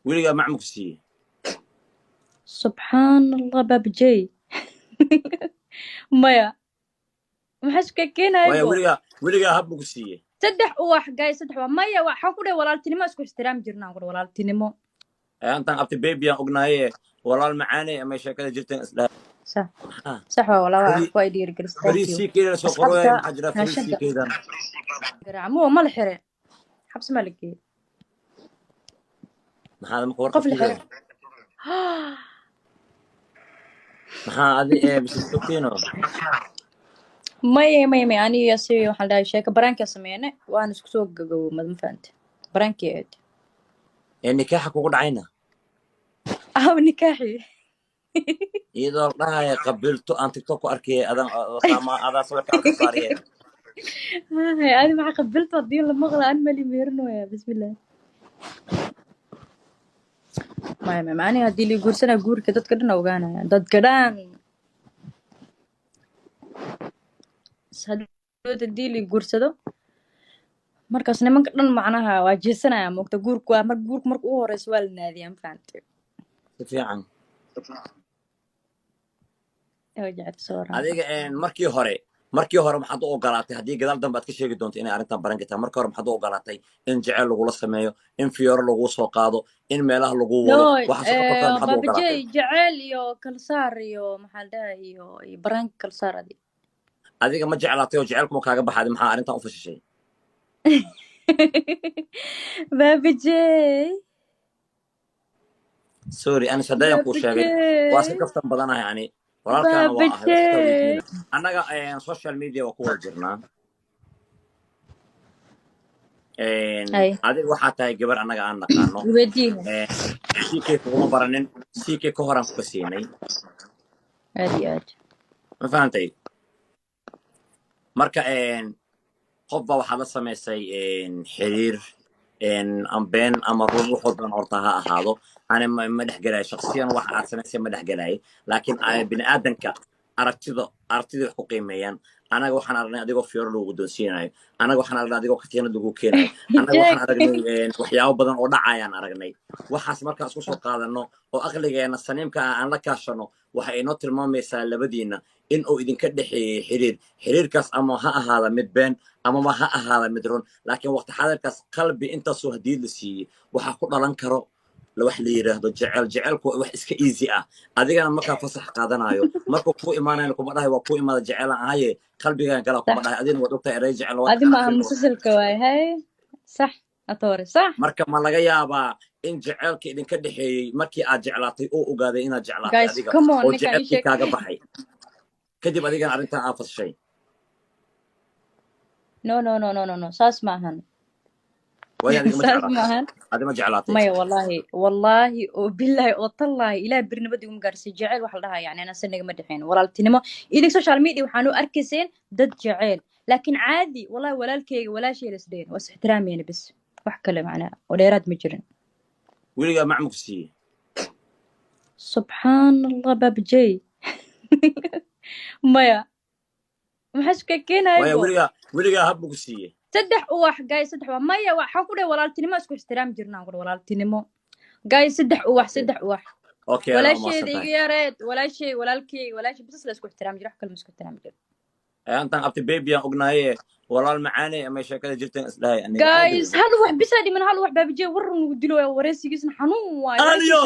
weligaa macma ku siiyey سبحان الله باب جاي مايا محاش كاكين waya هايبو weligaa habba ku siiyey سدح واح جاي سدح مايا waxaan ku dhahay walaaltinimo isku ixtiraam jirnaan ku dhahay walaaltinimo intaan abti beebiyaan ognahaye walaal macaaney ama sheekada jirteen isdhaha صح maxaa صح والله waa ku idhiir galis thank free you ck la soo qorooy asxaabta maxaa jira free nashada ckdan garaamuhu ma la xire xabsi ma la geeyey maxaad marka qof la warqabtiida xire maxaa adi bisogtiino maya aniga si waxaan dhahay sheeko baraankaa sameeyne waan isku soo gagowmad ma fahante baraankii eed nikaaxa kugu dhacayna aw nikaaxi iyadoo la dhahaya qabiilto aan tiktok ku arkaya adaa sawirka arka saariye adi maxaa qabilta hadii la maqla an mali meerinooya bismillah maya aniga hadii la guursanaa guurka dadka dhan ogaanaya dadka dhan hadii la guursado markaas nimanka dhan macnaha waa jeesanaya moogta guurka marka ugu horeysa waa la naadiyaa ma fahante si fiican wajacta soo raaca adiga markii hore maxaad u ogolaatay haddii gadaal dambe aad ka sheegi doonto inay arrintan baran kartaa markii hore maxaad u ogolaatay in jecel lagula sameeyo in fiyooro laguu soo qaado in meelaha lagu wado waxa soo qortaa maxaad u ogolaatay babajey jecel iyo kalsaar iyo maxaa dhahay iyo baraanka kalsaar adi adiga ma jeclaatay oo jecelkuma kaaga baxaadi maxaa arrintan u fashishay babajey sorry anis haddayaan kuu sheegay waa si kaftan badanahay ani walaalkaana waa ahay annaga social media waa ku wada jirnaa adiga waxaa tahay gabar annaga aan naqaano ck kuguma baranin ck ka horaan kuka siinay aad iyo aad ma fahantay marka qofba waxaad la samaysay xiriir ambeen ama run wuxuu doon horta ha ahaado ani ma dhexgelayo shaksiyan waxa aad samaysay ma dhexgelayo laakiin bini aadanka aragtida wax ku qiimeeyaan anaga waxaan aragnay adigoo fiyooro lagu guddoonsiinayo anaga waxaan aragnay adigoo katiinad lagu keenayo anaga waxaan aragnay waxyaabo badan oo dhacayaan aragnay waxaas markaan isku soo qaadano oo aqligeena saniimka aan la kaashano waxay inoo tilmaamaysaa labadiina in uu idinka dhexeeyey xiriirkaas ama ha ahaada mid been amaba ha ahaada mid run laakiin waqti xadirkaas qalbi intaasoo hadii la siiyey waxaa ku dhalan karo wax la yiraahdo jecelku wax iska easy ah adigana markaa fasax qaadanayo markuu ku imaanayo kuma dhahay waa ku imaada jecelan ahaye qalbigan kala kuma dhahay adina waad ogtahay eray jecel adi ma musalsalka waay hay sax atoore sax marka ma laga yaabaa in jecelka idinka dhexeeyey markii aad jeclaatay oo ogaaday inaad jeclaatay adiga oo jecelkii kaaga baxay kadib adigana arrintan aad fashay no saas maahan maya wallahi oo billahi oo tallahi ilaah birnimada iguma gaarsiiy jecel waxa la dhahaa yani ana sanaga ma dhexeyn walaaltinimo ilig social media waxaan u arkayseen dad jecel laakiin caadi wallahi walaalkeyga walaashay la isdheen waa ixtiraamayna bas wax kale macnaa oo dheeraad ma jirin weligaa macma ku siiyey subxaan allah babajey maya maxaas kaakeen haayo weligaa habba ku siiyey saddex uwax gaay saddex waa maya waxaan ku dhahay walaaltinimo isku ixtiraam jirnaan ku dhahay walaaltinimo gaay saddex uwax walaasheeda iga yareed walaalkey bis la isku ixtiraam jiro wax kale ma isku ixtiraam jiro intaan abti beebiyaan ognahaye walaal macaaney ama sheekada jirteen isdhahay guys hal wax bisa dhiman hal wax baabijey war nugu dilo wareysigiisna xanuun waayo